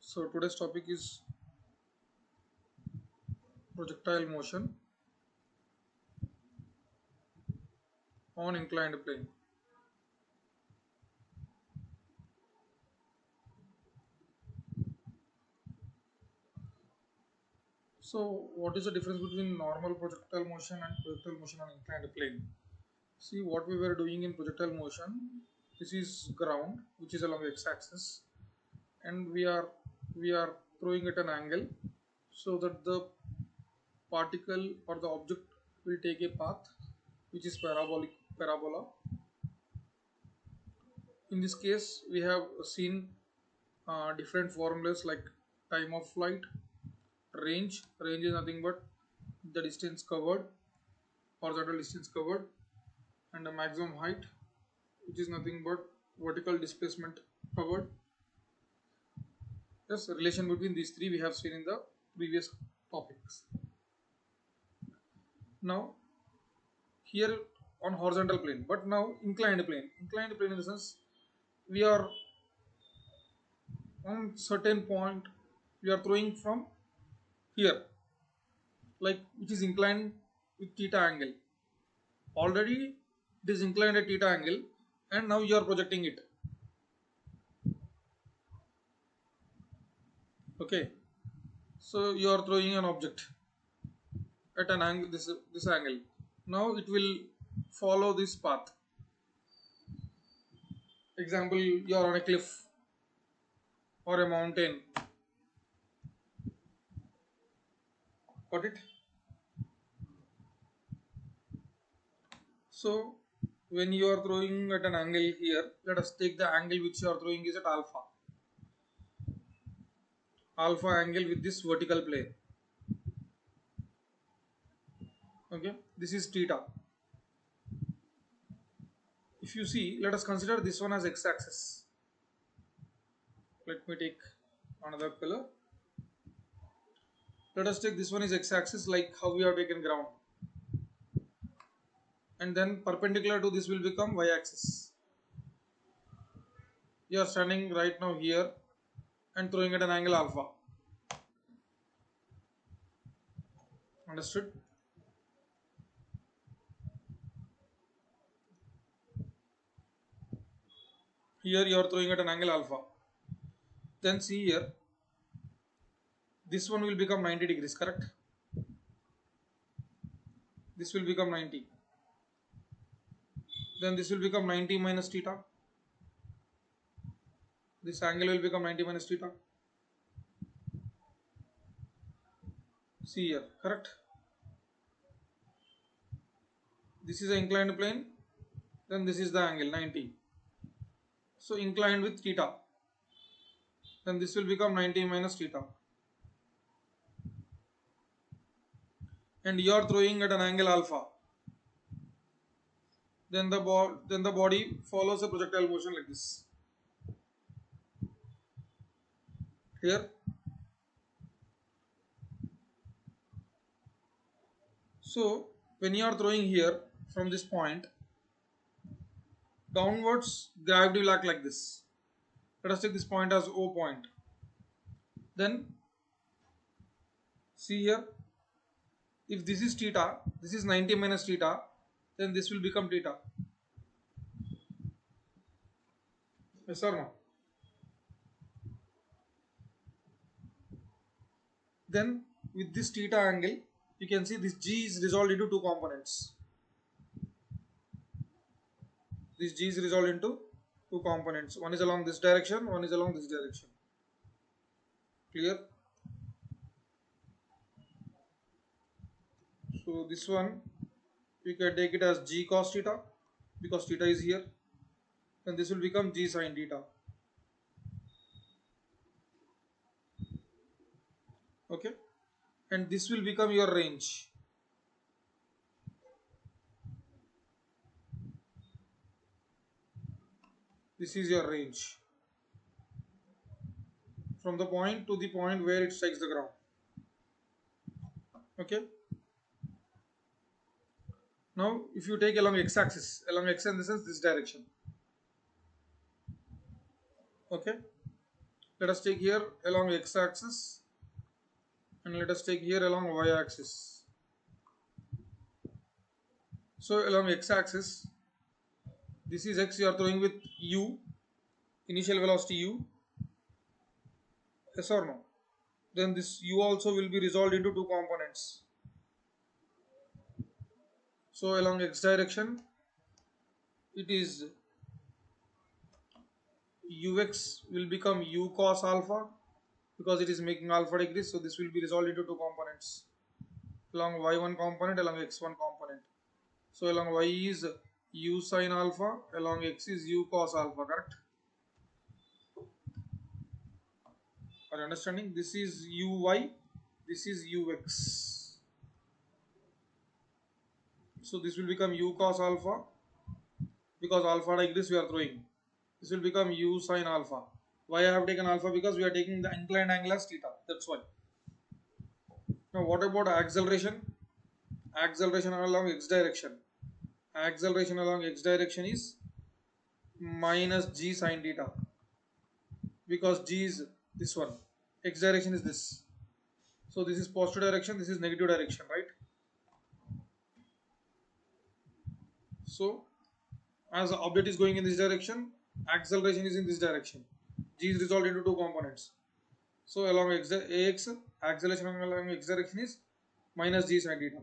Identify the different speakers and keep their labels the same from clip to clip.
Speaker 1: So today's topic is projectile motion on inclined plane. So what is the difference between normal projectile motion and projectile motion on inclined plane? See what we were doing in projectile motion. This is ground which is along x-axis, and we are throwing at an angle so that the particle or the object will take a path which is parabola. In this case, we have seen different formulas like time of flight, range is nothing but the distance covered, horizontal distance covered, and the maximum height, which is nothing but vertical displacement covered. Yes, relation between these three we have seen in the previous topics. Now here on horizontal plane, but now inclined plane in the sense we are on certain point, we are throwing from here, like which is inclined with theta angle. Already it is inclined at theta angle, and now you are projecting it. Okay, so you are throwing an object at an angle, this angle. Now it will follow this path. Example, you are on a cliff or a mountain. Got it? So when you are throwing at an angle here, let us take the angle which you are throwing is at alpha angle with this vertical plane. Okay, this is theta. If you see, let us consider this one as x-axis. Let me take another color. Let us take this one is x-axis, like how we have taken ground, and then perpendicular to this will become y-axis. You are standing right now here and throwing at an angle alpha. Understood? Here you are throwing at an angle alpha. Then see here, this one will become 90 degrees, correct? This will become 90. Then this will become 90 minus theta. This angle will become 90 minus theta. See here, correct? This is an inclined plane, then this is the angle 90. So inclined with theta, then this will become 90 minus theta. And you are throwing at an angle alpha. Then the body follows a projectile motion like this. Here. So when you are throwing here from this point, downwards gravity will act like this. Let us take this point as O point. Then see here, if this is theta, this is 90 minus theta, then this will become theta. Yes or no? Then with this theta angle, you can see this G is resolved into two components. This G is resolved into two components. One is along this direction, one is along this direction. Clear? So this one, you can take it as G cos theta because theta is here. Then this will become G sin theta. Okay? And this will become your range. This is your range. From the point to the point where it strikes the ground. Okay? Now, if you take along x-axis, along x in the sense this direction. Okay? Let us take here along x axis and let us take here along y axis. So along x axis, this is x, you are throwing with u, initial velocity u, yes or no? Then this u also will be resolved into two components. So along x direction, it is ux will become u cos alpha because it is making alpha degrees. So this will be resolved into two components. Along y1 component, along x1 component. So along y is u sin alpha, along x is u cos alpha, correct? Are you understanding? This is uy, this is ux. So this will become u cos alpha because alpha degrees we are throwing. This will become u sin alpha. Why I have taken alpha? Because we are taking the inclined angle as theta. That's why. Now what about acceleration? Acceleration along x direction. Acceleration along x direction is minus g sin theta because g is this one. X direction is this. So this is positive direction, this is negative direction, right? So as the object is going in this direction, acceleration is in this direction. G is resolved into two components. So along ax, acceleration along x direction is minus g sin theta.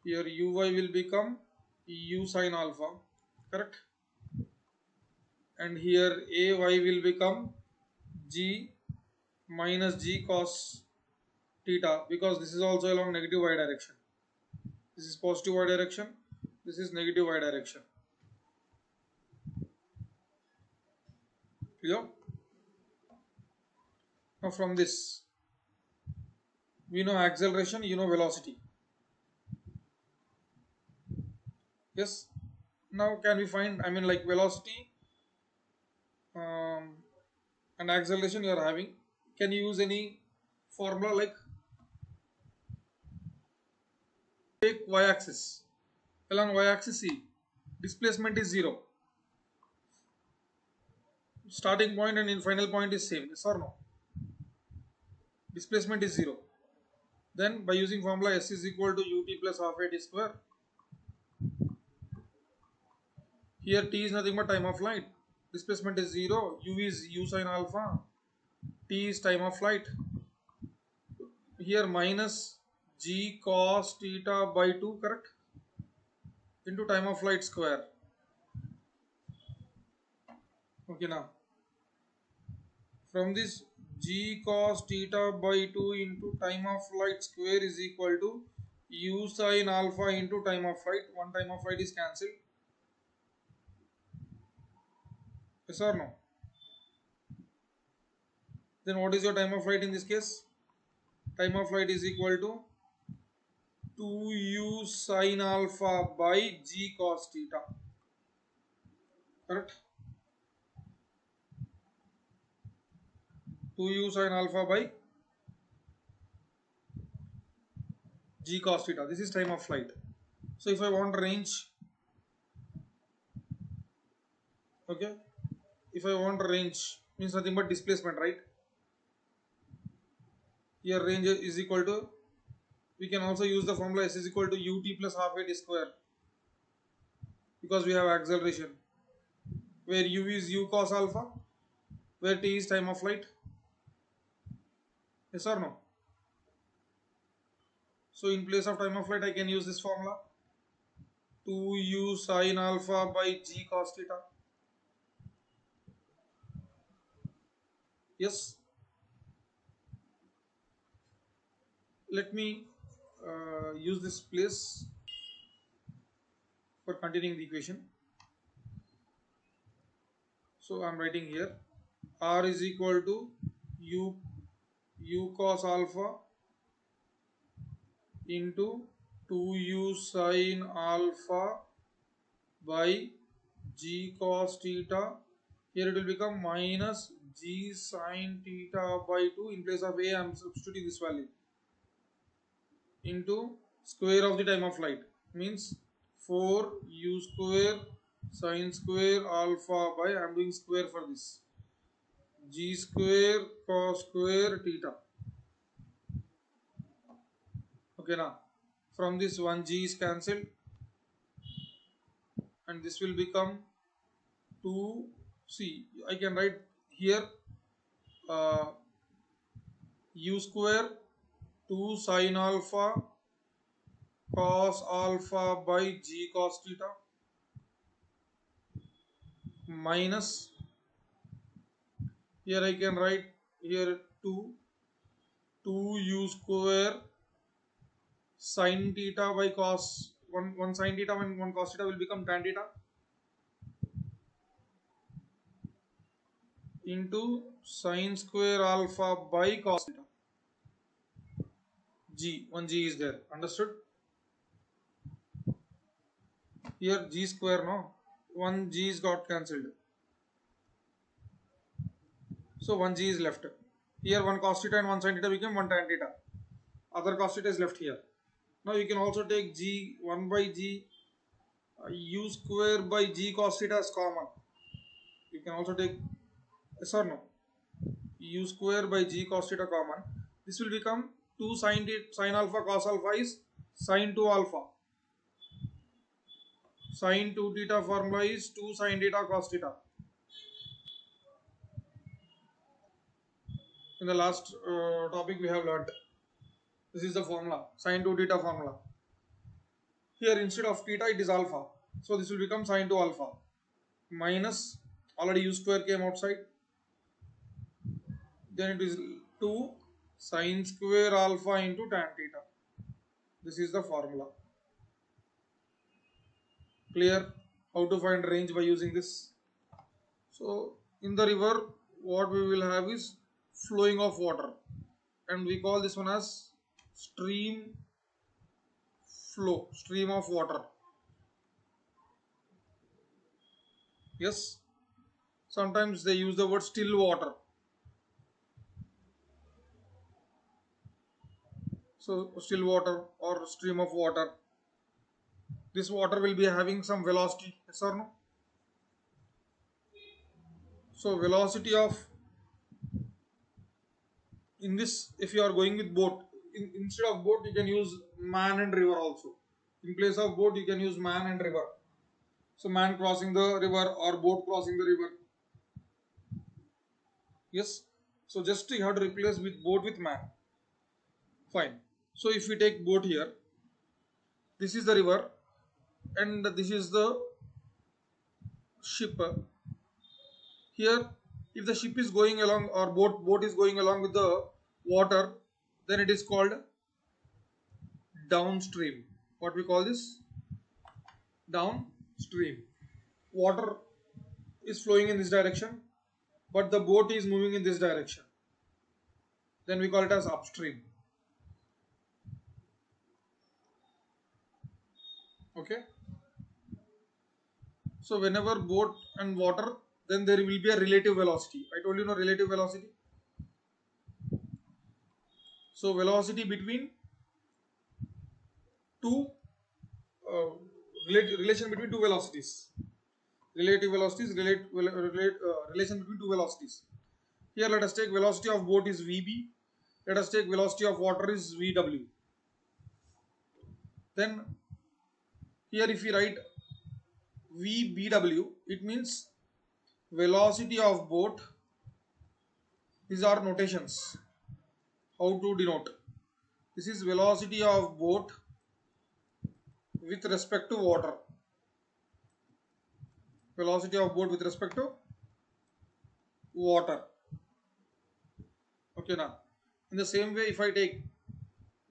Speaker 1: Here uy will become u sin alpha, correct? And here ay will become g minus g cos theta because this is also along negative y direction. This is positive y direction, this is negative y direction. Clear? Now from this, we know acceleration, you know velocity. Yes. Now can we find, I mean like velocity um, and acceleration you are having. Can you use any formula like take y-axis. Along y-axis see, displacement is 0. Starting point and in final point is same, yes or no? Displacement is 0. Then by using formula s is equal to ut plus half a t square. Here t is nothing but time of flight. Displacement is 0. U is u sin alpha. T is time of flight. Here minus g cos theta by 2, correct? Into time of flight square. Okay, now from this g cos theta by 2 into time of flight square is equal to u sin alpha into time of flight. One time of flight is cancelled. Yes or no? Then what is your time of flight in this case? Time of flight is equal to 2u sin alpha by g cos theta. Correct? 2u sin alpha by g cos theta. This is time of flight. So if I want range, okay, if I want range means nothing but displacement, right? Here range is equal to, we can also use the formula s is equal to ut plus half a t square because we have acceleration where u is u cos alpha, where t is time of flight. Yes or no? So in place of time of flight I can use this formula 2u sin alpha by g cos theta. Yes. Let me use this place for continuing the equation. So I am writing here r is equal to u cos alpha into 2u sin alpha by g cos theta. Here it will become minus g sin theta by 2. In place of a I am substituting this value into square of the time of flight, means 4u square sin square alpha by, I am doing square for this, g square cos square theta. Okay, now from this one g is cancelled and this will become 2. See, I can write here uh, u square 2 sin alpha cos alpha by g cos theta minus, here I can write here 2 u square sin theta by cos 1 sin theta and 1 cos theta will become tan theta into sin square alpha by cos theta. G, one g is there, understood? Here g square, no, one g is got cancelled, so one g is left. Here one cos theta and one sin theta became one tan theta. Other cos theta is left here. Now you can also take g 1 by g u square by g cos theta is common. You can also take, yes or no, u square by g cos theta common. This will become 2 sin alpha cos alpha is sin 2 alpha. Sin 2 theta formula is 2 sin theta cos theta. In the last topic we have learnt. This is the formula, sin 2 theta formula. Here instead of theta it is alpha. So this will become sin 2 alpha minus, already u square came outside. Then it is 2 sin square alpha into tan theta. This is the formula. Clear how to find range by using this? So in the river what we will have is flowing of water and we call this one as stream flow, stream of water. Yes, sometimes they use the word still water. So still water or stream of water, this water will be having some velocity, yes or no? So velocity of, in this, if you are going with boat, instead of boat you can use man and river also. In place of boat you can use man and river. So man crossing the river or boat crossing the river. Yes. So just you have to replace with boat with man. Fine. So if we take boat here, this is the river and this is the ship. Here if the ship is going along or boat is going along with the water, then it is called downstream. What we call this? Downstream. Water is flowing in this direction but the boat is moving in this direction, then we call it as upstream. Okay, so whenever boat and water, then there will be a relative velocity. I told you, no, relative velocity. So velocity between two uh, relation between two velocities, relative velocities, relation between two velocities. Here let us take velocity of boat is vb, let us take velocity of water is vw. Then here if we write vbw, it means velocity of boat. These are notations how to denote. This is velocity of boat with respect to water. Velocity of boat with respect to water. Okay, now in the same way if I take,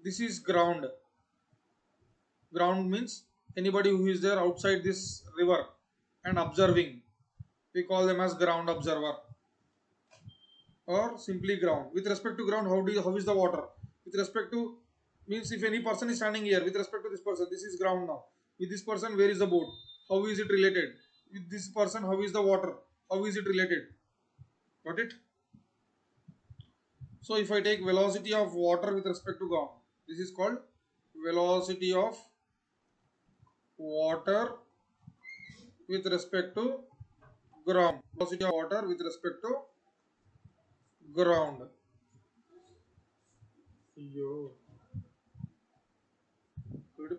Speaker 1: this is ground. Ground means anybody who is there outside this river and observing, we call them as ground observer or simply ground. With respect to ground, how is the water? With respect to, means if any person is standing here, with respect to this person, this is ground now. With this person, where is the boat? How is it related? With this person, how is the water? How is it related? Got it? So if I take velocity of water with respect to ground, this is called velocity of water with respect to ground. Velocity of water with respect to ground. అయ్యో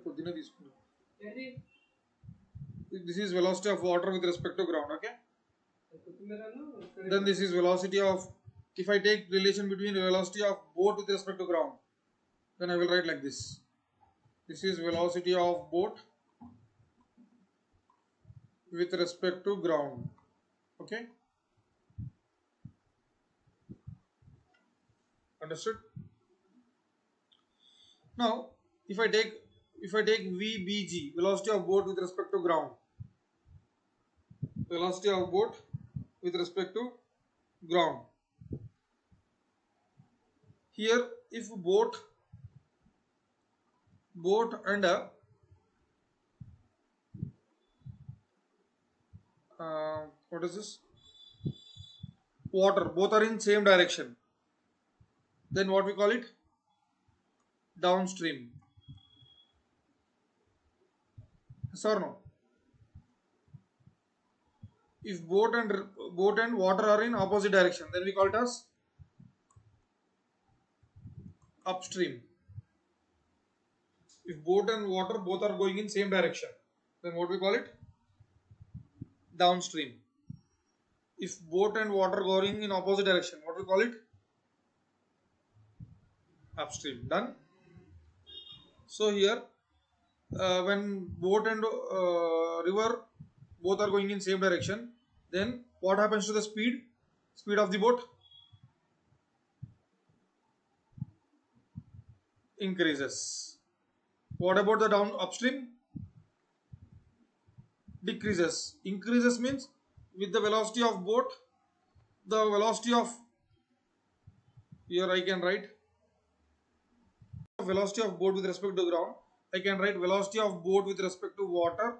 Speaker 1: పొద్దున తీసుకున్నాం. This is velocity of water with respect to ground. Okay, then this is velocity of, if I take relation between velocity of boat with respect to ground, then I will write like this. This is velocity of boat with respect to ground. Okay, understood? Now if I take VBG, velocity of boat with respect to ground, velocity of boat with respect to ground. Here if boat and what is this, water, both are in same direction, then what we call it? Downstream. Yes or no? If boat and water are in opposite direction, then we call it as upstream. If boat and water both are going in same direction, then what we call it? Downstream. If boat and water going in opposite direction, what we call it? Upstream. Done. So here when boat and river both are going in same direction, then what happens to the speed of the boat? Increases. What about the down upstream? Decreases. Increases means with the velocity of boat, the velocity of, here I can write velocity of boat with respect to ground, I can write velocity of boat with respect to water,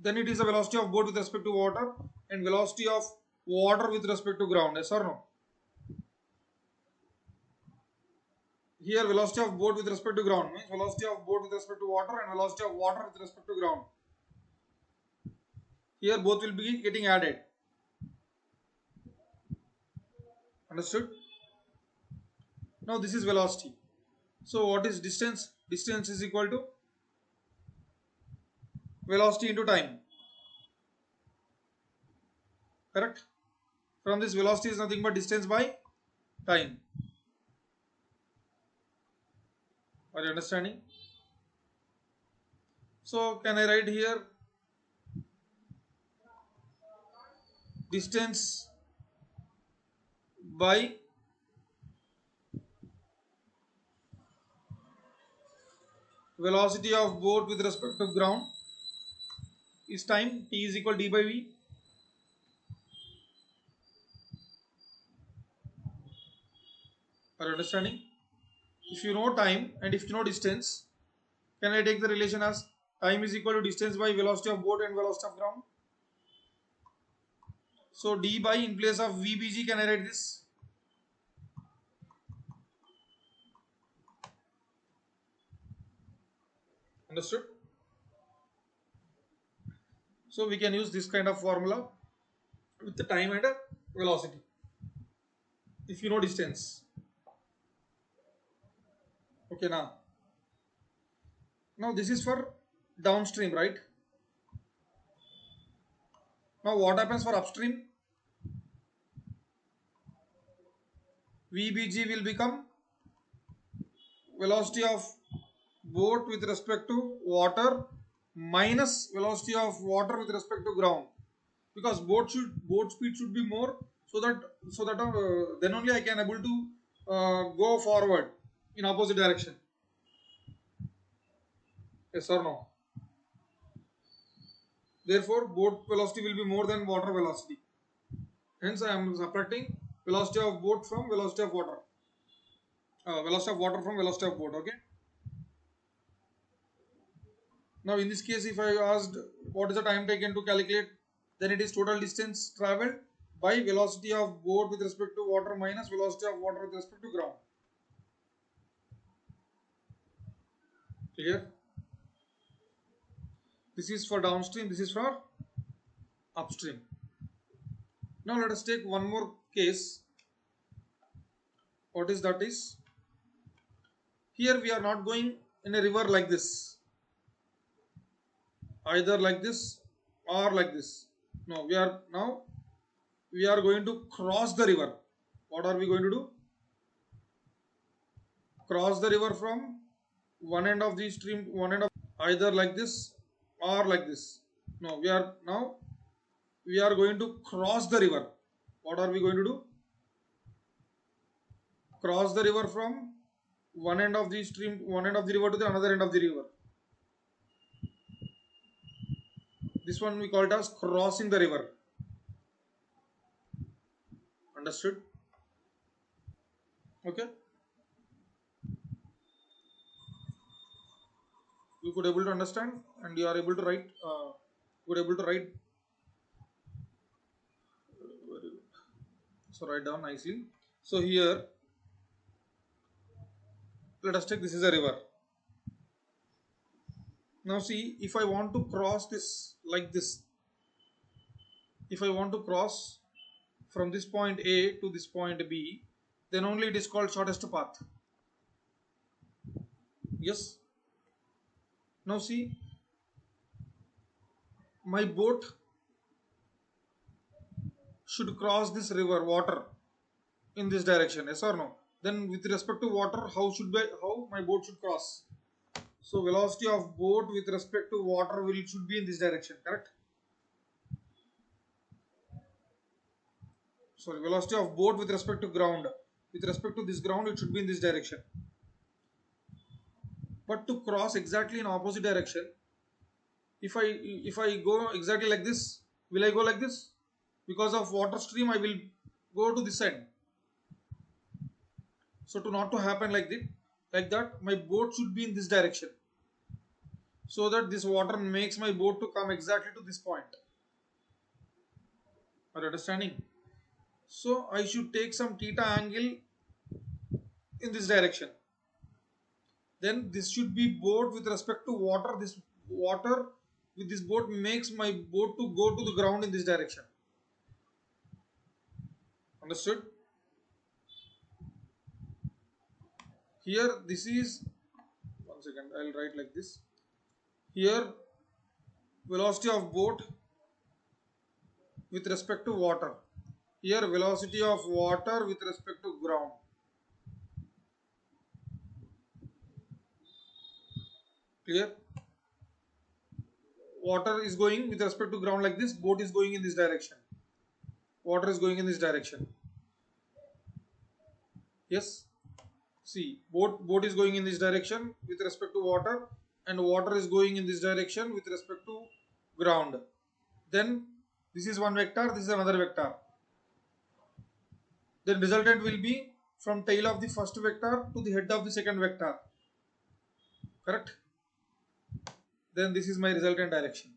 Speaker 1: then it is the velocity of boat with respect to water and velocity of water with respect to ground. Yes or no? Here velocity of boat with respect to ground means velocity of boat with respect to water and velocity of water with respect to ground. Here both will be getting added. Understood? Now this is velocity. So what is distance? Distance is equal to velocity into time. Correct? From this, velocity is nothing but distance by time. Are you understanding? So can I write here distance by velocity of boat with respect to ground is time, t is equal to d by v. Are you understanding? If you know time and if you know distance, can I take the relation as time is equal to distance by velocity of boat and velocity of ground? So d by, in place of vbg, can I write this? Understood? So we can use this kind of formula with the time and velocity if you know distance. Okay, now this is for downstream, right? Now what happens for upstream? VBG will become velocity of boat with respect to water minus velocity of water with respect to ground, because boat speed should be more, so that then only I can able to go forward in opposite direction. Yes or no? Therefore boat velocity will be more than water velocity. Hence I am subtracting velocity of boat from velocity of water. Velocity of water from velocity of boat. Okay. Now in this case, if I asked what is the time taken to calculate, then it is total distance travelled by velocity of boat with respect to water minus velocity of water with respect to ground. Clear? This is for downstream, this is for upstream. Now let us take one more case. What is that is, here we are not going in a river like this, either like this or like this. No, we are going to cross the river. What are we going to do? Cross the river from one end of the stream, one end of, either like this or like this. No, we are going to cross the river. What are we going to do? Cross the river from one end of the stream, one end of the river to the another end of the river. This one we call it as crossing the river. Understood? Okay. You could able to understand, and you are able to write. Could able to write. So write down nicely. So here, let us take this is a river. Now see, if I want to cross this like this, if I want to cross from this point A to this point B, then only it is called shortest path. Yes. Now see, my boat should cross this river water in this direction. Yes or no? Then with respect to water, how my boat should cross? So velocity of boat with respect to water should be in this direction, correct? Sorry, velocity of boat with respect to ground. With respect to this ground, it should be in this direction. But to cross exactly in opposite direction, if I go exactly like this, will I go like this? Because of water stream, I will go to this side. So to not to happen like that, my boat should be in this direction, so that this water makes my boat to come exactly to this point. Are you understanding? So I should take some theta angle in this direction. Then this should be boat with respect to water. This water with this boat makes my boat to go to the ground in this direction. Understood? Here this is, one second, I'll write like this. Here velocity of boat with respect to water. Here velocity of water with respect to ground. Clear? Water is going with respect to ground like this, boat is going in this direction. Water is going in this direction. Yes? See, boat is going in this direction with respect to water, and water is going in this direction with respect to ground. Then this is one vector, this is another vector. Then resultant will be from tail of the first vector to the head of the second vector. Correct? Then this is my resultant direction,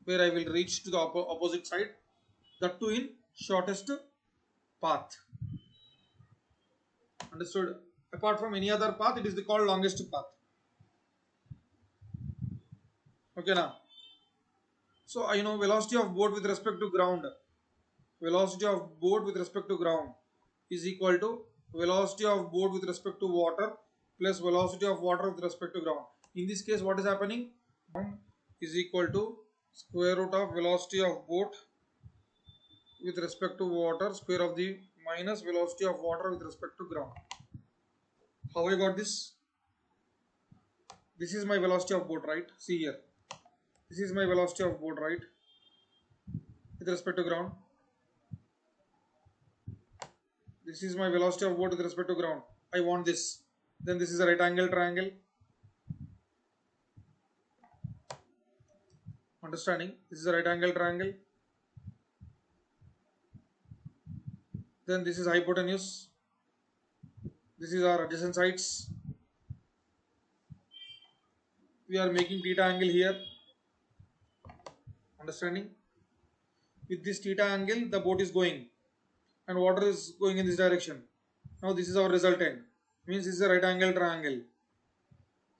Speaker 1: where I will reach to the opposite side, that too in shortest path. Understood? Apart from any other path, it is called longest path. Okay now. So I know velocity of boat with respect to ground. Velocity of boat with respect to ground is equal to velocity of boat with respect to water plus velocity of water with respect to ground. In this case, what is happening? Ground is equal to square root of velocity of boat with respect to water, square of the minus velocity of water with respect to ground. How I got this? This is my velocity of boat, right? See here. This is my velocity of boat, right? With respect to ground. This is my velocity of boat with respect to ground. I want this. Then this is a right angle triangle. Understanding? This is a right angle triangle. Then this is hypotenuse. This is our adjacent sides. We are making theta angle here. Understanding? With this theta angle, the boat is going, and water is going in this direction. Now this is our resultant. Means this is a right angle triangle.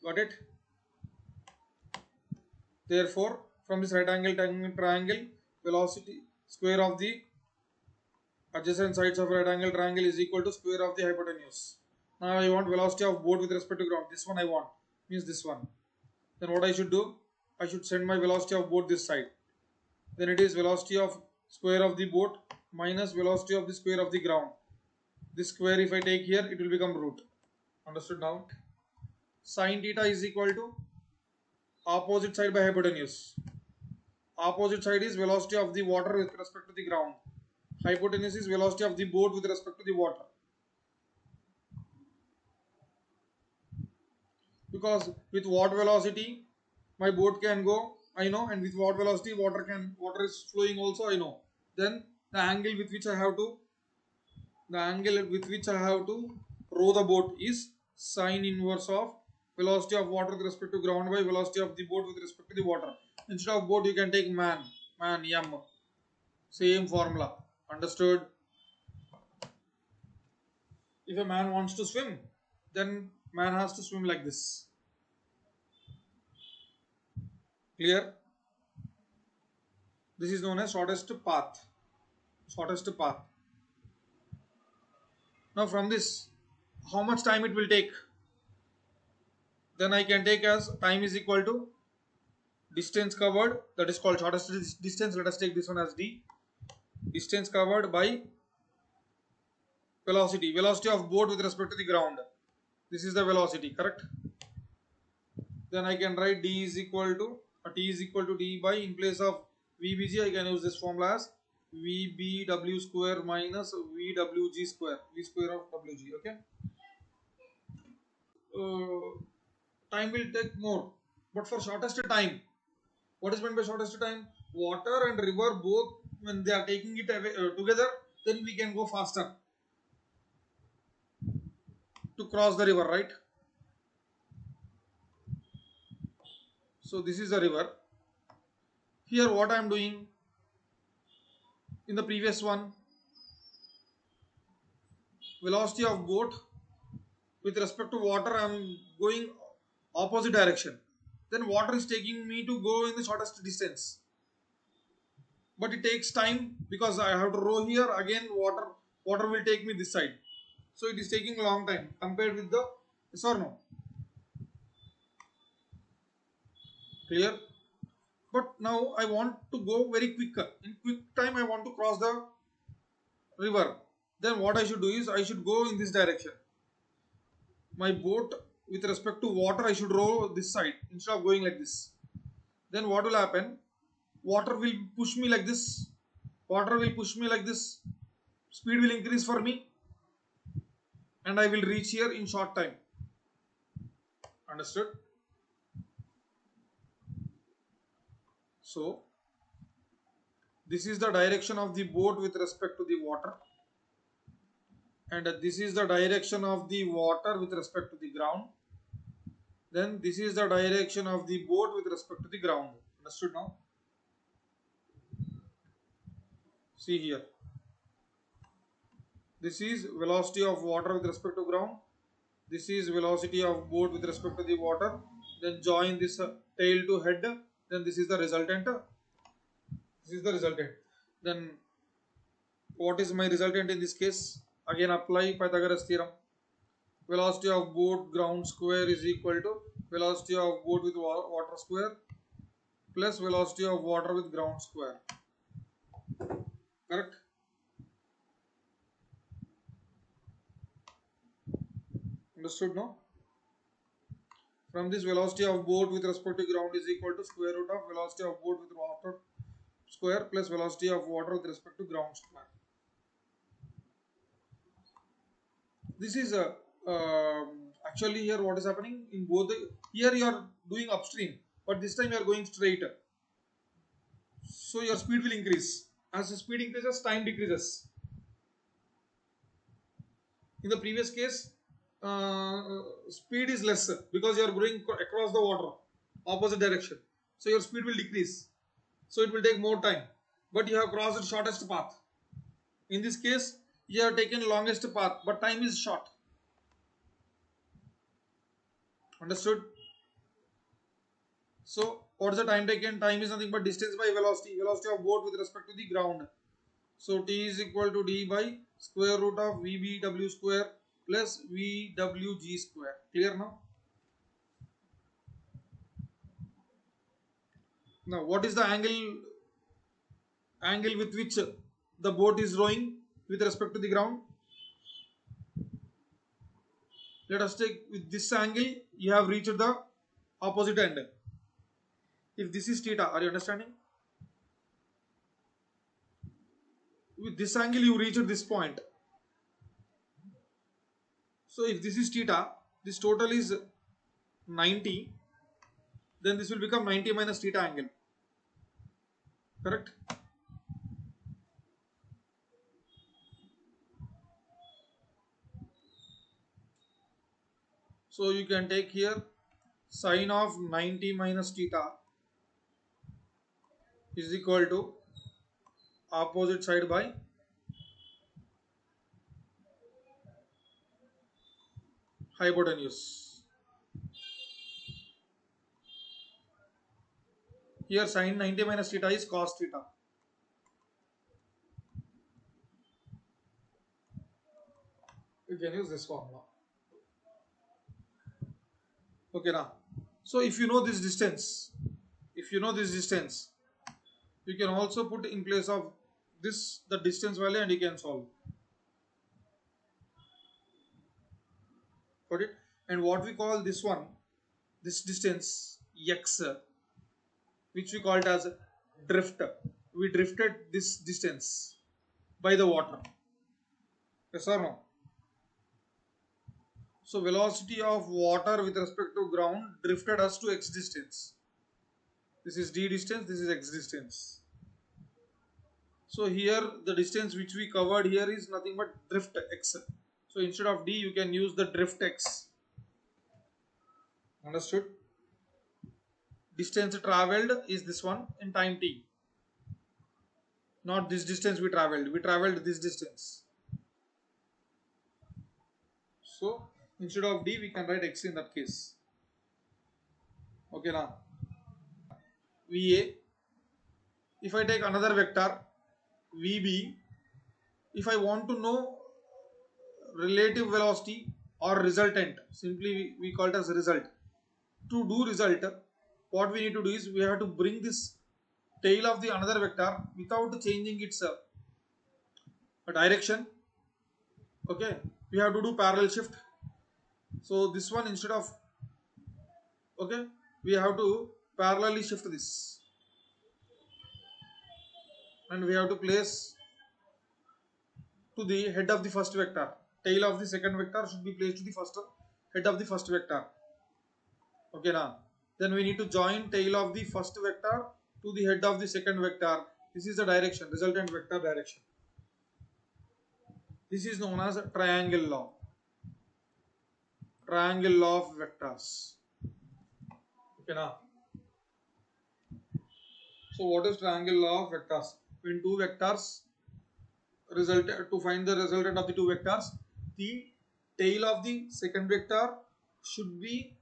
Speaker 1: Got it? Therefore, from this right angle triangle, velocity square of the Adjacent sides of a right angle triangle is equal to square of the hypotenuse. Now I want velocity of boat with respect to ground. This one I want, means this one. Then what I should do? I should send my velocity of boat this side. Then it is velocity of square of the boat minus velocity of the square of the ground. This square if I take here, it will become root. Understood now? Sin theta is equal to opposite side by hypotenuse. Opposite side is velocity of the water with respect to the ground. Hypotenuse is velocity of the boat with respect to the water. Because with what velocity my boat can go, I know, and with what velocity water is flowing also, I know. Then the angle with which I have to row the boat is sine inverse of velocity of water with respect to ground by velocity of the boat with respect to the water. Instead of boat you can take man m. Same formula. Understood? If a man wants to swim, then man has to swim like this. Clear? This is known as shortest path. Shortest path. Now from this, how much time it will take? Then I can take as time is equal to distance covered, that is called shortest distance. Let us take this one as d. Distance covered by velocity. Velocity of boat with respect to the ground. This is the velocity, correct? Then I can write d is equal to t is equal to d by, in place of vbg I can use this formula as vbw square minus vwg square, v square of wg. Okay. Time will take more, but for shortest time, what is meant by shortest time? Water and river both, when they are taking it away, together, then we can go faster to cross the river, right? So this is the river. Here what I am doing, in the previous one, velocity of boat with respect to water, I am going opposite direction. Then water is taking me to go in the shortest distance. But it takes time because I have to row here. Again water will take me this side. So it is taking a long time compared with the, yes or no? Clear? But now I want to go very quick. In quick time I want to cross the river. Then what I should do is I should go in this direction. My boat with respect to water I should row this side instead of going like this. Then what will happen? Water will push me like this. Water will push me like this. Speed will increase for me. And I will reach here in short time. Understood? So, this is the direction of the boat with respect to the water. And this is the direction of the water with respect to the ground. Then this is the direction of the boat with respect to the ground. Understood now? See here. This is velocity of water with respect to ground. This is velocity of boat with respect to the water. Then join this tail to head. Then this is the resultant. This is the resultant. Then what is my resultant in this case? Again apply Pythagoras theorem. Velocity of boat ground square is equal to velocity of boat with water square plus velocity of water with ground square. Correct? Understood now? From this, velocity of boat with respect to ground is equal to square root of velocity of boat with water square plus velocity of water with respect to ground square. This is actually here what is happening in both here you are doing upstream, but this time you are going straight. So your speed will increase. As the speed increases, time decreases. In the previous case, speed is less because you are going across the water, opposite direction. So your speed will decrease. So it will take more time. But you have crossed the shortest path. In this case, you have taken longest path, but time is short. Understood? So what is the time taken? Time is nothing but distance by velocity. Velocity of boat with respect to the ground. So T is equal to D by square root of VBW square plus VWG square. Clear now? Now what is the angle with which the boat is rowing with respect to the ground? Let us take with this angle you have reached the opposite end. If this is theta, are you understanding? With this angle you reach at this point. So if this is theta, this total is 90, then this will become 90 minus theta angle. Correct? So you can take here sine of 90 minus theta is equal to opposite side by hypotenuse. Here sine 90 minus theta is cos theta. You can use this formula. Okay now. So if you know this distance, you can also put in place of this the distance value and you can solve. Got it? And what we call this one, this distance x, which we call it as drift. We drifted this distance by the water. Yes or no? So velocity of water with respect to ground drifted us to x distance. This is d distance, this is x distance. So here the distance which we covered here is nothing but drift x. So instead of d you can use the drift x. Understood? Distance traveled is this one in time t. Not this distance we traveled this distance. So instead of d we can write x in that case. Okay now. VA. If I take another vector VB, if I want to know relative velocity or resultant, simply we call it as result. To do result, what we need to do is we have to bring this tail of the another vector without changing its direction. Okay, we have to do parallel shift. So this one instead of, okay, we have to parallelly shift this, and we have to place to the head of the first vector. Tail of the second vector should be placed to the first head of the first vector. Okay now. Then we need to join tail of the first vector to the head of the second vector. This is the direction, resultant vector direction. This is known as triangle law. Triangle law of vectors. Okay now. So what is triangle law of vectors? When two vectors result, to find the resultant of the two vectors, the tail of the second vector should be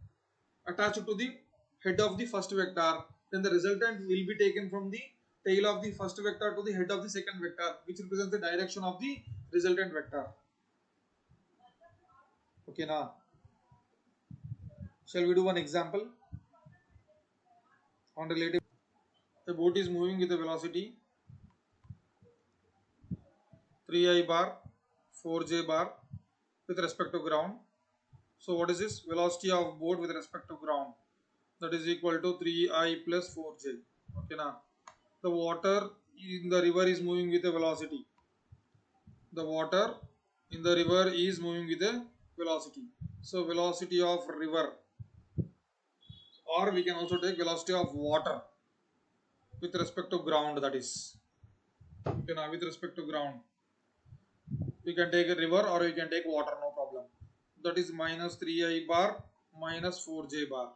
Speaker 1: attached to the head of the first vector. Then the resultant will be taken from the tail of the first vector to the head of the second vector, which represents the direction of the resultant vector. Okay now. Shall we do one example on relative? The boat is moving with a velocity 3I bar 4J bar with respect to ground. So what is this? Velocity of boat with respect to ground. That is equal to 3I plus 4J. Okay now. The water in the river is moving with a velocity. The water in the river is moving with a velocity. So velocity of river, or we can also take velocity of water with respect to ground, that is. Okay now, with respect to ground. You can take a river or you can take water, no problem. That is minus 3I bar minus 4J bar.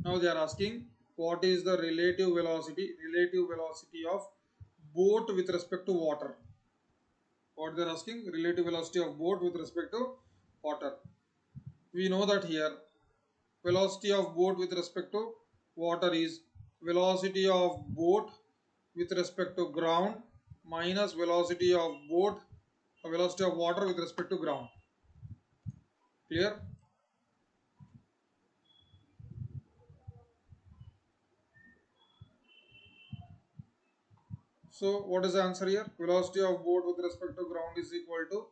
Speaker 1: Now they are asking what is the relative velocity of boat with respect to water. What they are asking, relative velocity of boat with respect to water. We know that here velocity of boat with respect to water is velocity of boat with respect to ground minus velocity of boat, velocity of water with respect to ground. Clear? So what is the answer here? Velocity of boat with respect to ground is equal to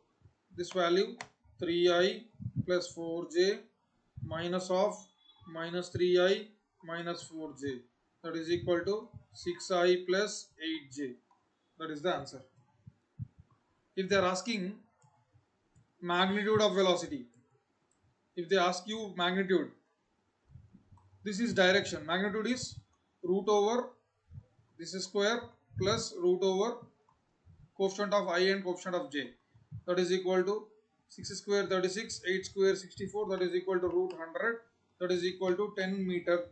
Speaker 1: this value 3i plus 4j minus of minus 3i minus 4j, that is equal to 6i plus 8j. That is the answer. If they are asking magnitude of velocity, if they ask you magnitude, this is direction. Magnitude is root over this is square plus root over coefficient of I and coefficient of j, that is equal to 6 square 36, 8 square 64, that is equal to root 100, that is equal to 10 meter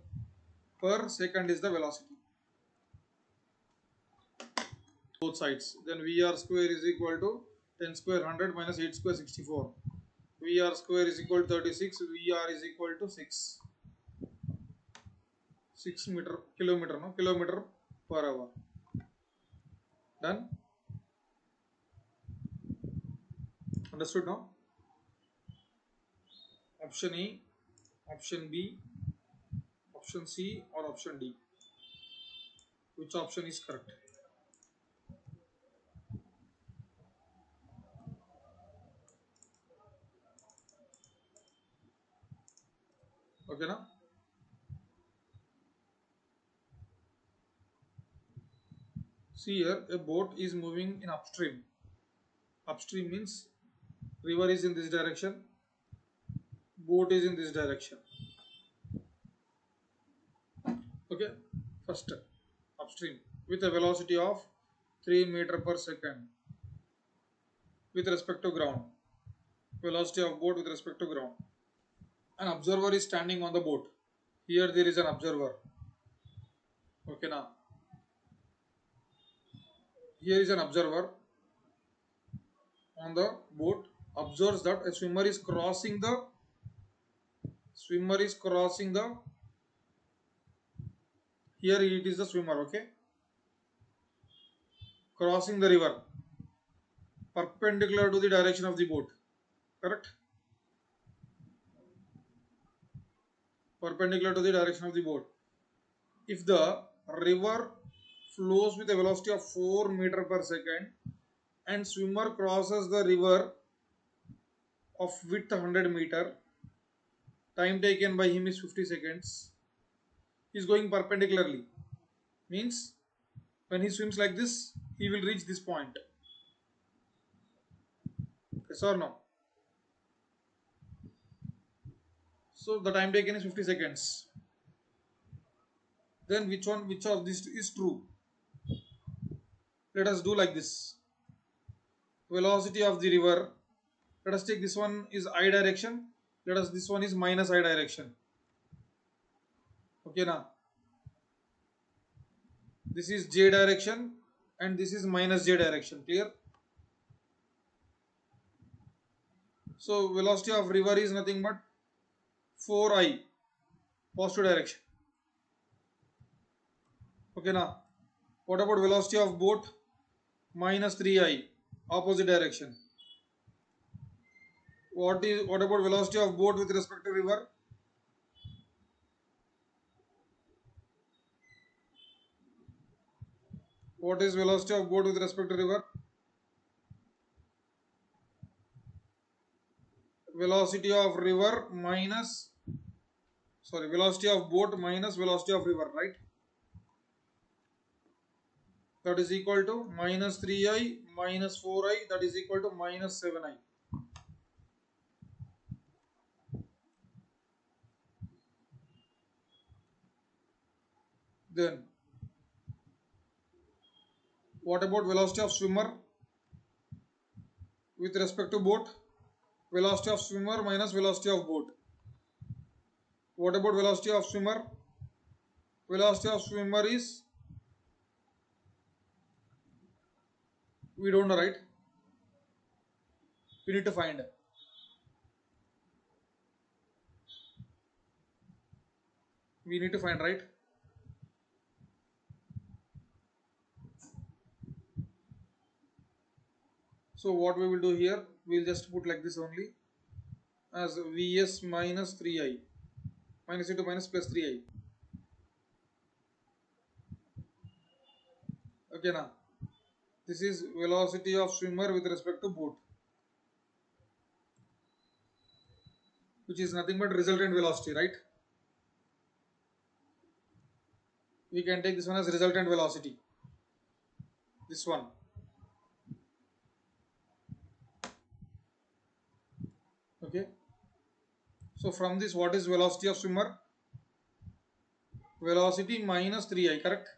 Speaker 1: per second is the velocity. Both sides. Then VR square is equal to 10 square 100 minus 8 square 64. VR square is equal to 36, VR is equal to 6 meter, kilometer per hour. Done? Understood now? Option E, option B, option C or option D? Which option is correct? Okay now? See here, a boat is moving in upstream. Upstream means river is in this direction, boat is in this direction. Okay, first upstream with a velocity of 3 meter per second with respect to ground. Velocity of boat with respect to ground. An observer is standing on the boat. Here there is an observer. Okay now. Here is an observer on the boat, observes that a swimmer is crossing the here it is the swimmer, okay, crossing the river perpendicular to the direction of the boat, correct, perpendicular to the direction of the boat. If the river flows with a velocity of 4 meter per second and swimmer crosses the river of width 100 meter, time taken by him is 50 seconds. He is going perpendicularly, means when he swims like this, he will reach this point. Yes or no? So the time taken is 50 seconds. Then which of this is true? Let us do like this. Velocity of the river. Let us take this one is I direction. This one is minus I direction. Okay now. This is J direction and this is minus J direction. Clear? So velocity of river is nothing but 4I, positive direction. Okay now. What about velocity of boat? Minus 3I, opposite direction. What about velocity of boat with respect to river? What is velocity of boat with respect to river? Velocity of river minus, velocity of boat minus velocity of river, right? That is equal to minus 3I minus 4I, that is equal to minus 7I. Then what about velocity of swimmer with respect to boat? Velocity of swimmer minus velocity of boat. What about velocity of swimmer? Velocity of swimmer is, we don't know, right? We need to find. We need to find, right? So what we will do here, we will just put like this only, as Vs minus 3i, minus into minus plus 3i. Okay, now this is velocity of swimmer with respect to boat, which is nothing but resultant velocity, right? We can take this one as resultant velocity, this one. Okay, so from this, what is velocity of swimmer? Velocity minus 3i, correct?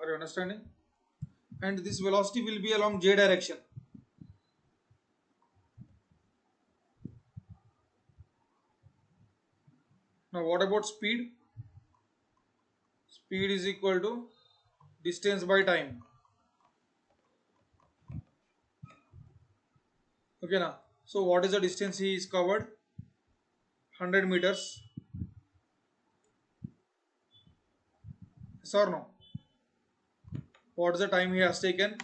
Speaker 1: Are you understanding? And this velocity will be along j direction. Now what about speed? Speed is equal to distance by time. Okay, now so what is the distance he is covered? 100 meters. Yes or no? What is the time he has taken?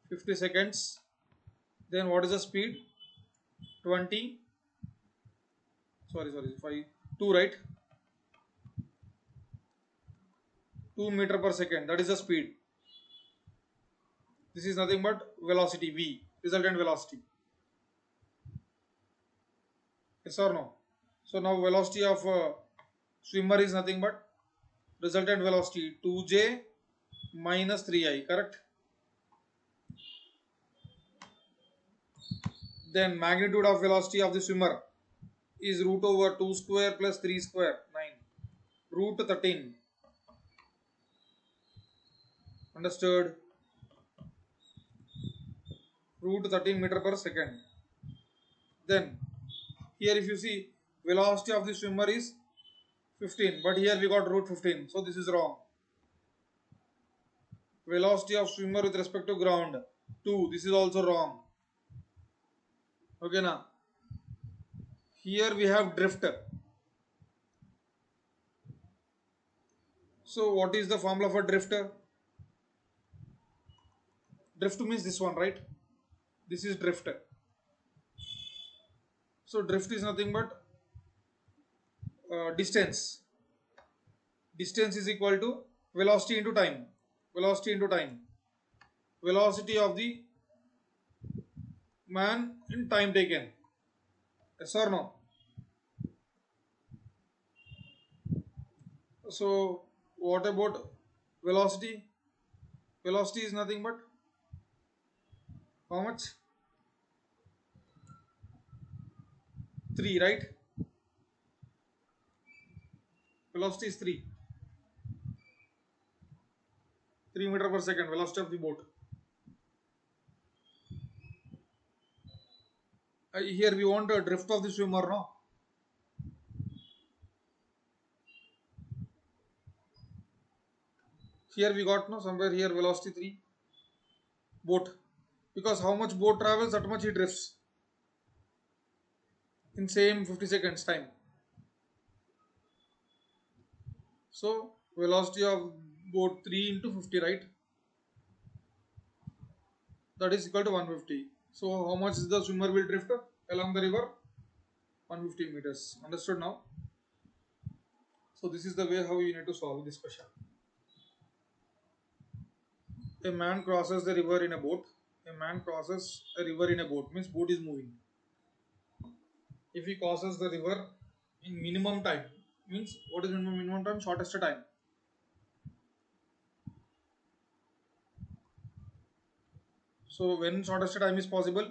Speaker 1: 50 seconds. Then what is the speed? 20. Sorry, 5. 2, right? 2 meter per second. That is the speed. This is nothing but velocity V, resultant velocity. Yes or no? So now velocity of swimmer is nothing but resultant velocity 2j minus 3i, correct? Then magnitude of velocity of the swimmer is root over 2 square plus 3 square, 9. Root 13. Understood? Root 13 meter per second. Then here if you see, velocity of the swimmer is 15, but here we got root 15, so this is wrong. Velocity of swimmer with respect to ground 2, this is also wrong. Okay, now here we have drift. So what is the formula for drift? Drift means this one, right? This is drift. So drift is nothing but distance. Distance is equal to velocity into time. Velocity into time. Velocity of the man in time taken. Yes or no? So what about velocity? Velocity is nothing but how much? 3, right? Velocity is 3. 3 meter per second, velocity of the boat. Here we want a drift of the swimmer, no? Here we got, no, somewhere here velocity 3. Boat. Because how much boat travels, that much he drifts. In same 50 seconds time. So velocity of boat 3 into 50, right? That is equal to 150. So how much is the swimmer will drift along the river? 150 meters. Understood now? So this is the way how you need to solve this question. A man crosses the river in a boat. A man crosses a river in a boat, means boat is moving. If he crosses the river in minimum time, means what is minimum time? Shortest time. So when shortest time is possible?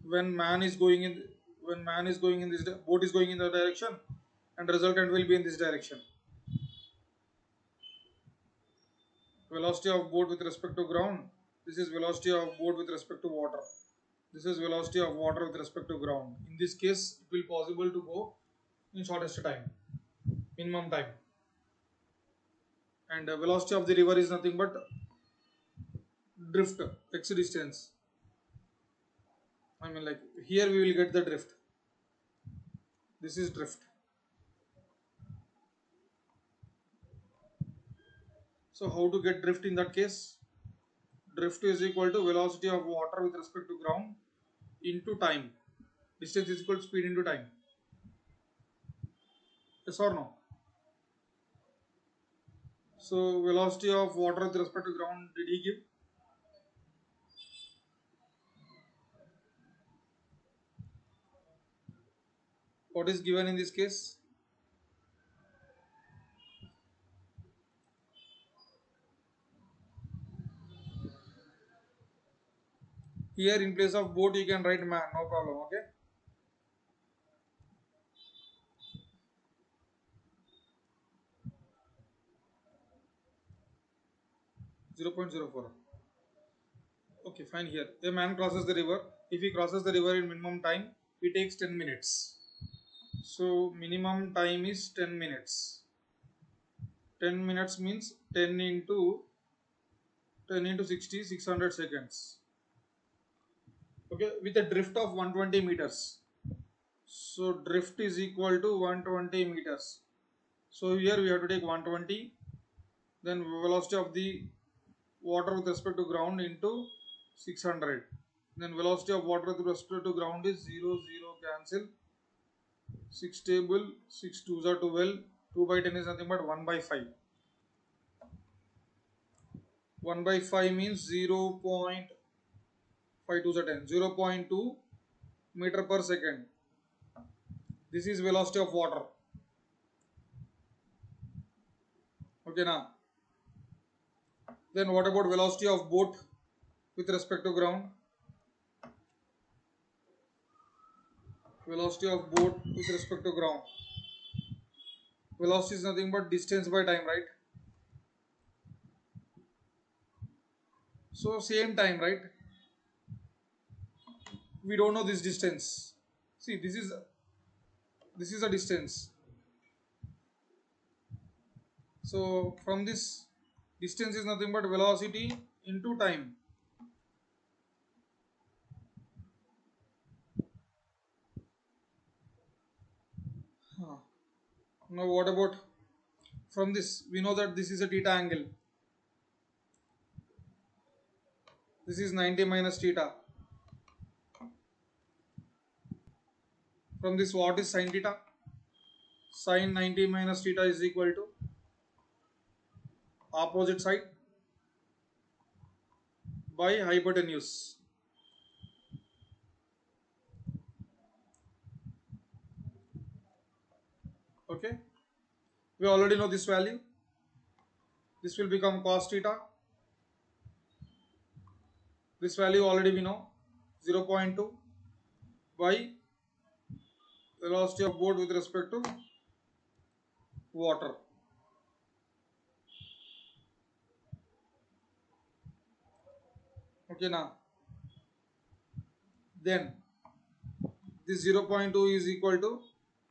Speaker 1: When man is going in, this boat is going in the direction, and resultant will be in this direction. Velocity of boat with respect to ground. This is velocity of boat with respect to water. This is velocity of water with respect to ground. In this case, it will possible to go in shortest time, minimum time. And the velocity of the river is nothing but drift, x distance. I mean, like here we will get the drift. This is drift. So how to get drift in that case? Drift is equal to velocity of water with respect to ground into time. Distance is equal to speed into time. Yes or no? So velocity of water with respect to ground, did he give? What is given in this case? Here in place of boat you can write man, no problem, okay? 0.04. Okay, fine here. A man crosses the river. If he crosses the river in minimum time, he takes 10 minutes. So minimum time is 10 minutes. 10 minutes means 10 into 60, 600 seconds. Okay, with a drift of 120 meters. So drift is equal to 120 meters. So here we have to take 120, then velocity of the water with respect to ground into 600. Then velocity of water with respect to ground is 0, 0 cancel. 6 table, 6 2s are 12. 2 by 10 is nothing but 1 by 5. 1 by 5 means 0.5 2s are 10. 0.2 meter per second. This is velocity of water. Okay, now. Then what about velocity of boat with respect to ground? Velocity of boat with respect to ground. Velocity is nothing but distance by time, right? So same time, right? We don't know this distance. See, this is a distance. So from this, distance is nothing but velocity into time. Huh. Now what about from this? We know that this is a theta angle. This is 90 minus theta. From this, what is sin theta? Sin 90 minus theta is equal to opposite side by hypotenuse. Okay, we already know this value. This will become cos theta. This value already we know, 0.2 by velocity of boat with respect to water. Okay, now then this 0.2 is equal to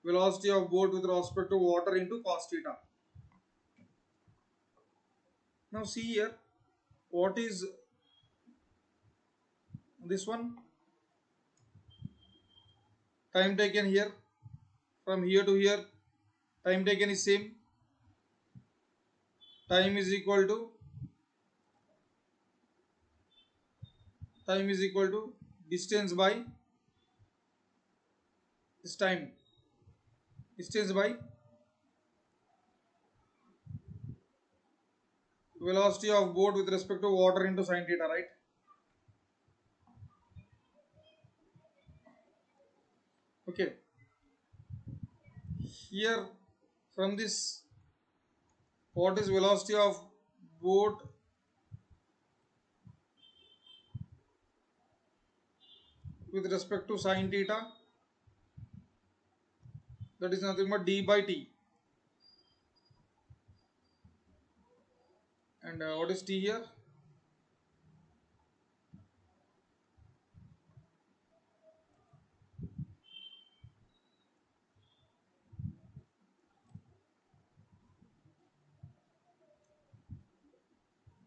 Speaker 1: velocity of boat with respect to water into cos theta. Now see here, what is this one? Time taken here, from here to here, time taken is same. Time is equal to distance by this time. Distance by velocity of boat with respect to water into sin theta, right? Okay. Here from this, what is velocity of boat with respect to sin theta? That is nothing but d by t. And what is t here?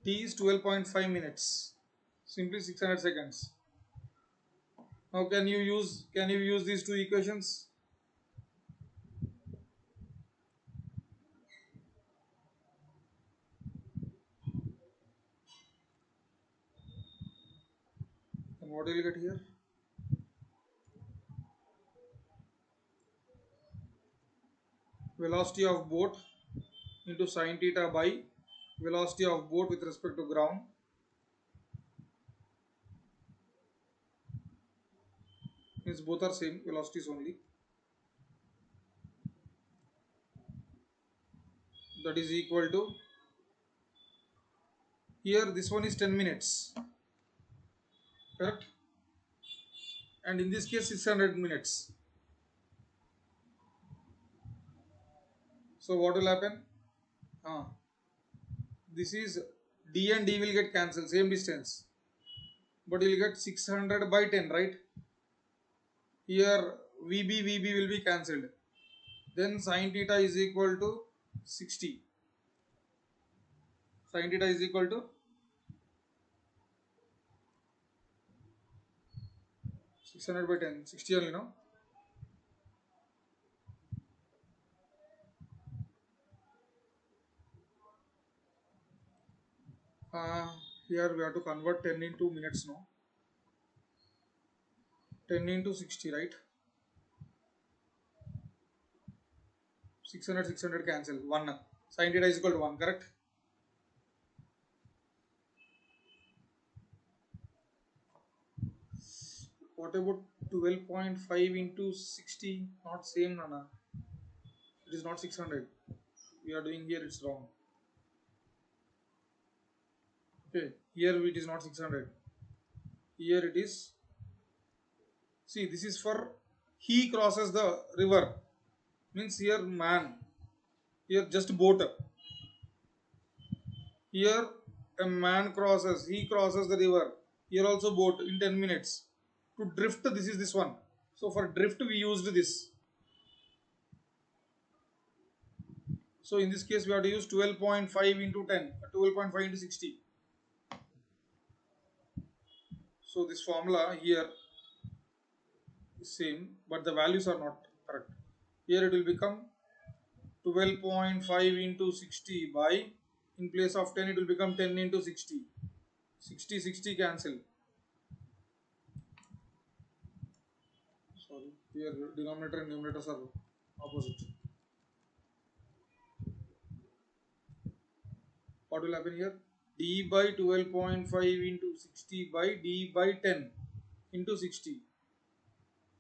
Speaker 1: T is 12.5 minutes. Simply 600 seconds. Now can you use these two equations? And what will you get here? Velocity of boat into sine theta by velocity of boat with respect to ground, means both are same velocities only. That is equal to, here this one is 10 minutes, correct? And in this case 600 minutes. So what will happen? This is D and D will get cancelled, same distance. But you will get 600 by 10, right? Here VB will be cancelled. Then sine theta is equal to 60. Sine theta is equal to 600 by 10, 60 only, no? Uh, Here we have to convert 10 into minutes, no? 10 into 60, right? 600 cancel, 1. Sine theta is equal to 1, correct? What about 12.5 into 60? Not same, Nana. It is not 600. We are doing here, it's wrong. Okay, here it is not 600. Here it is. See, this is for he crosses the river. Means here man. Here just boat. Here a man crosses. He crosses the river. Here also boat in 10 minutes. To drift, this is this one. So for drift, we used this. So in this case, we have to use 12.5 into 10. 12.5 into 60. So this formula here is same, but the values are not correct. Here it will become 12.5 into 60 by, in place of 10 it will become 10 into 60. 60 cancel. Sorry, here denominator and numerators are opposite. What will happen here? D by 12.5 into 60 by D by 10 into 60.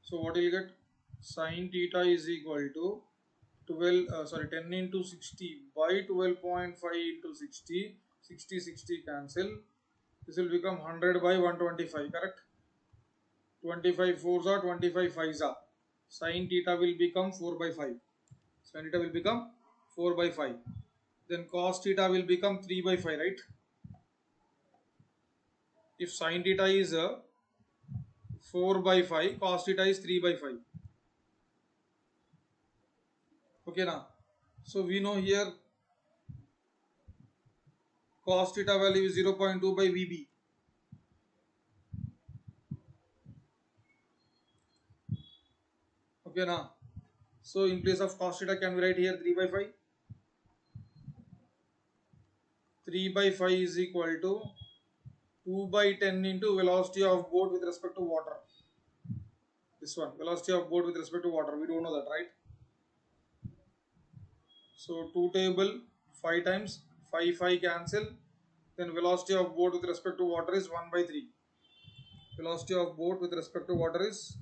Speaker 1: So what will you get? Sine theta is equal to 10 into 60 by 12.5 into 60. 60 cancel. This will become 100 by 125, correct? 25 fours are 25 fives are. Sine theta will become 4 by 5. Sine theta will become 4 by 5. Then cos theta will become 3 by 5, right? If sine theta is 4 by 5, cos theta is 3 by 5. Okay, now. So we know here cos theta value is 0.2 by VB. Okay, now. So in place of cos theta, can we write here 3 by 5? 3 by 5 is equal to 2 by 10 into velocity of boat with respect to water. This one, velocity of boat with respect to water. We don't know that, right? So 2 table 5 times 5 cancel. Then velocity of boat with respect to water is 1 by 3. Velocity of boat with respect to water is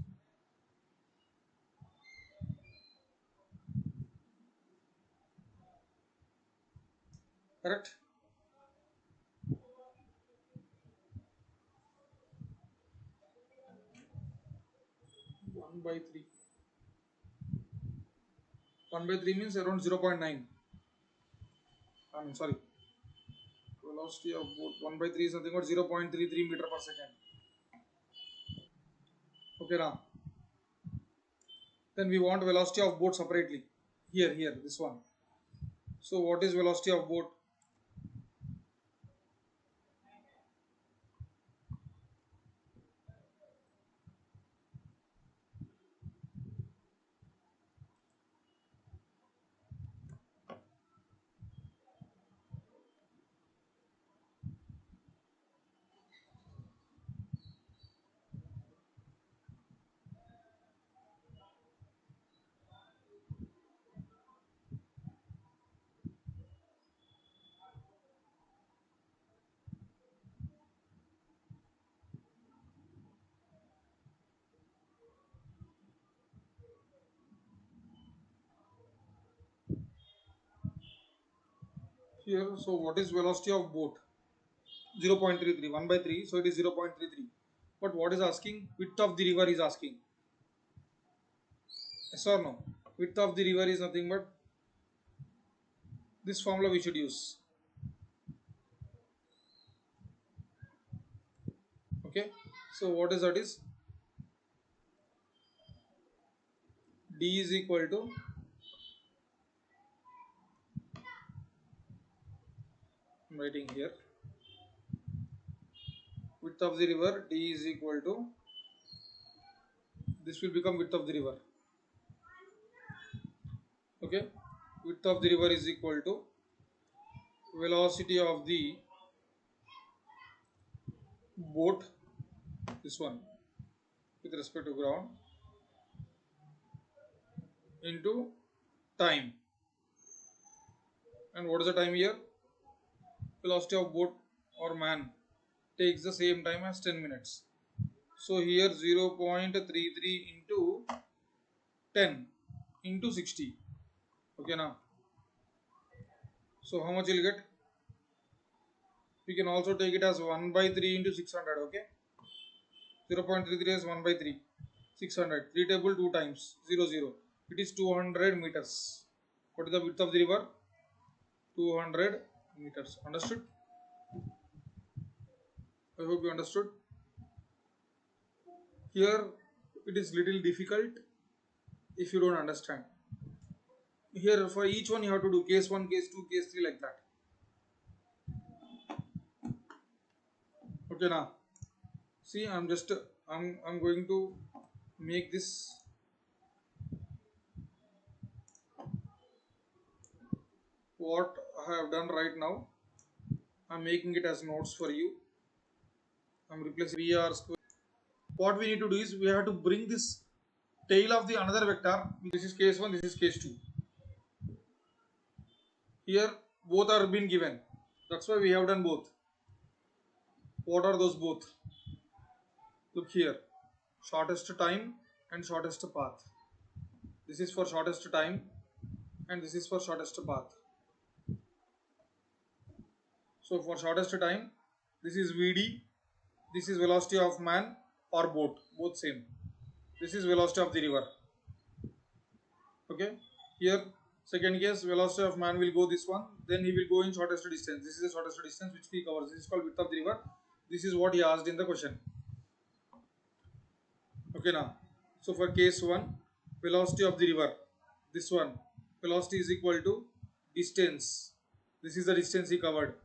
Speaker 1: correct. 1 by 3. 1 by 3 means around 0.9. I mean, sorry. Velocity of boat 1 by 3 is nothing but 0.33 meter per second. Okay, now. Then we want velocity of boat separately. Here, this one. So what is velocity of boat? here. So what is velocity of boat? 0.33, 1 by 3, so it is 0.33. But what is asking? Width of the river is asking. Yes or no? Width of the river is nothing but this formula we should use. Okay. So what is that is? D is equal to, I'm writing here, width of the river, D is equal to, this will become width of the river. Okay. Width of the river is equal to velocity of the boat, this one, with respect to ground, into time. And what is the time here? Velocity of boat or man takes the same time as 10 minutes. So here 0.33 into 10 into 60. Okay now. So how much you'll get? We can also take it as 1 by 3 into 600. Okay. 0.33 is 1 by 3. 600. 3 table 2 times. 0 0. It is 200 meters. What is the width of the river? 200 meters. Understood? I hope you understood. Here it is little difficult if you don't understand. Here for each one you have to do case 1, case 2, case 3 like that. Okay now. See, I'm going to make this what I have done right now. I'm making it as notes for you. I'm replacing VR square. What we need to do is we have to bring this tail of the another vector. This is case 1, this is case 2. Here both are being given. That's why we have done both. What are those both? Look here. Shortest time and shortest path. This is for shortest time and this is for shortest path. So for shortest time, this is VD, this is velocity of man or boat, both same. This is velocity of the river. Okay. Here second case, velocity of man will go this one, then he will go in shortest distance. This is the shortest distance which he covers. This is called width of the river. This is what he asked in the question. Okay now. So for case 1, velocity of the river, this one, velocity is equal to distance. This is the distance he covered.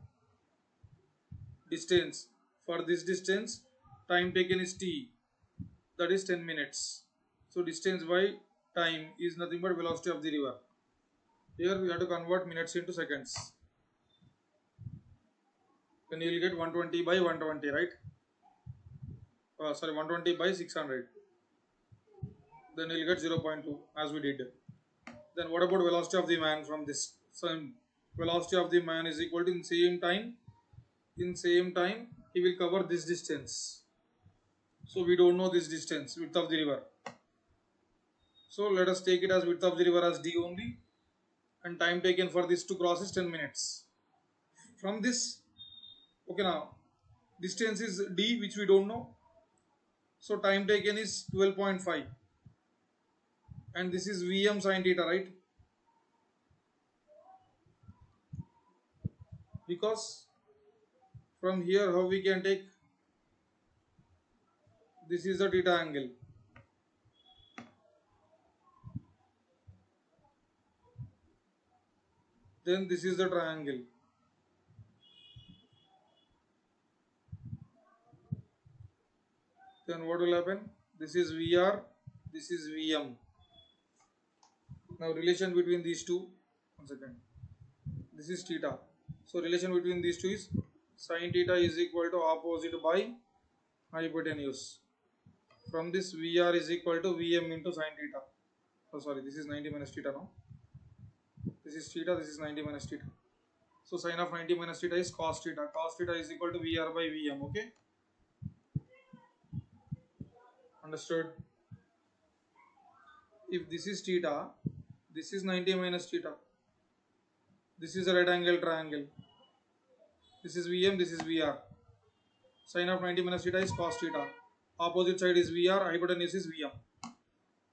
Speaker 1: Distance. For this distance, time taken is t, that is 10 minutes. So distance by time is nothing but velocity of the river. Here we have to convert minutes into seconds. Then you will get 120 by 120, right? Sorry, 120 by 600. Then you will get 0.2 as we did. Then what about velocity of the man from this? So velocity of the man is equal to in same time he will cover this distance. So we don't know this distance, width of the river. So let us take it as width of the river as d only, and time taken for this to cross is 10 minutes. From this, okay now, distance is d which we don't know. So time taken is 12.5 and this is Vm sin theta, right? Because from here how we can take, this is the theta angle. Then this is the triangle. Then what will happen? This is Vr, this is Vm. Now relation between these two, one second. This is theta. So relation between these two is sin theta is equal to opposite by hypotenuse. From this Vr is equal to Vm into sin theta. Oh sorry, this is 90 minus theta now. This is theta, this is 90 minus theta. So sin of 90 minus theta is cos theta. Cos theta is equal to Vr by Vm. Okay. Understood? If this is theta, this is 90 minus theta. This is a right angle triangle. This is Vm, this is Vr. Sine of 90 minus theta is cos theta. Opposite side is Vr, hypotenuse is Vm.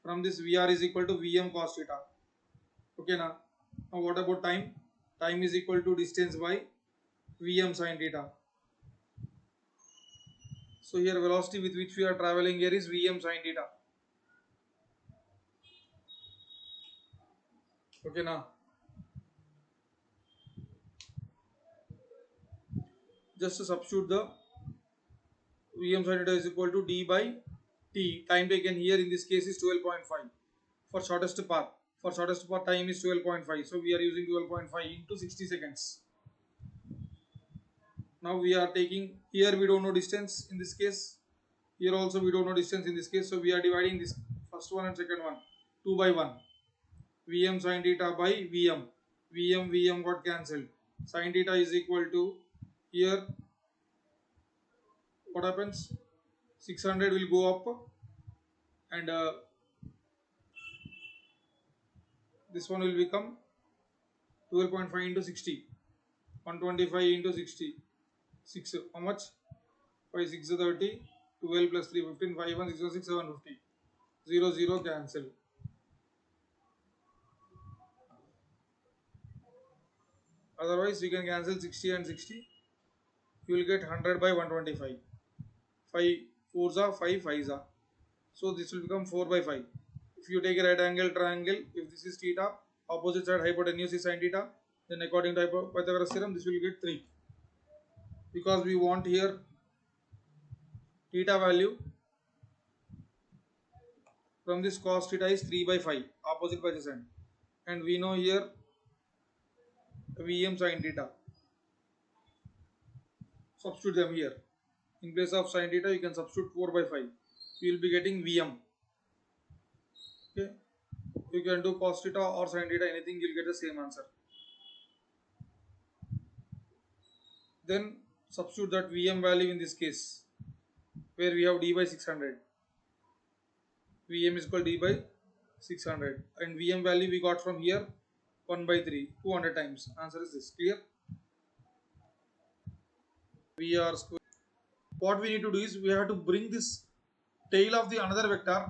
Speaker 1: From this Vr is equal to Vm cos theta. Okay now. Now what about time? Time is equal to distance by Vm sin theta. So here velocity with which we are traveling here is Vm sin theta. Okay now. Just to substitute the Vm sin theta is equal to d by t. Time taken here in this case is 12.5 for shortest path. For shortest path time is 12.5. So we are using 12.5 into 60 seconds. Now we are taking here we don't know distance in this case. Here also we don't know distance in this case. So we are dividing this first one and second one 2 by 1. Vm sin theta by Vm. Vm got cancelled. Sin theta is equal to here what happens? 600 will go up and this one will become 12.5 into 60. 125 into 60. 6. How much? 5 6 30. 12 plus 3 15. 5 1 6 1 6 750. 0 0 cancel. Otherwise we can cancel 60 and 60. You will get 100 by 125. 5 4s are 5 5s are. So this will become 4 by 5. If you take a right angle triangle, if this is theta, opposite side hypotenuse is sin theta, then according to Pythagoras theorem, this will get 3. Because we want here theta value from this cos theta is 3 by 5, opposite by the side. And we know here Vm sin theta. Substitute them here. In place of sin theta, you can substitute 4 by 5. You will be getting Vm. Okay. You can do cos theta or sin theta, anything, you will get the same answer. Then substitute that Vm value in this case, where we have d by 600. Vm is equal to d by 600. And Vm value we got from here 1 by 3, 200 times. Answer is this. Clear? Vr square. What we need to do is we have to bring this tail of the another vector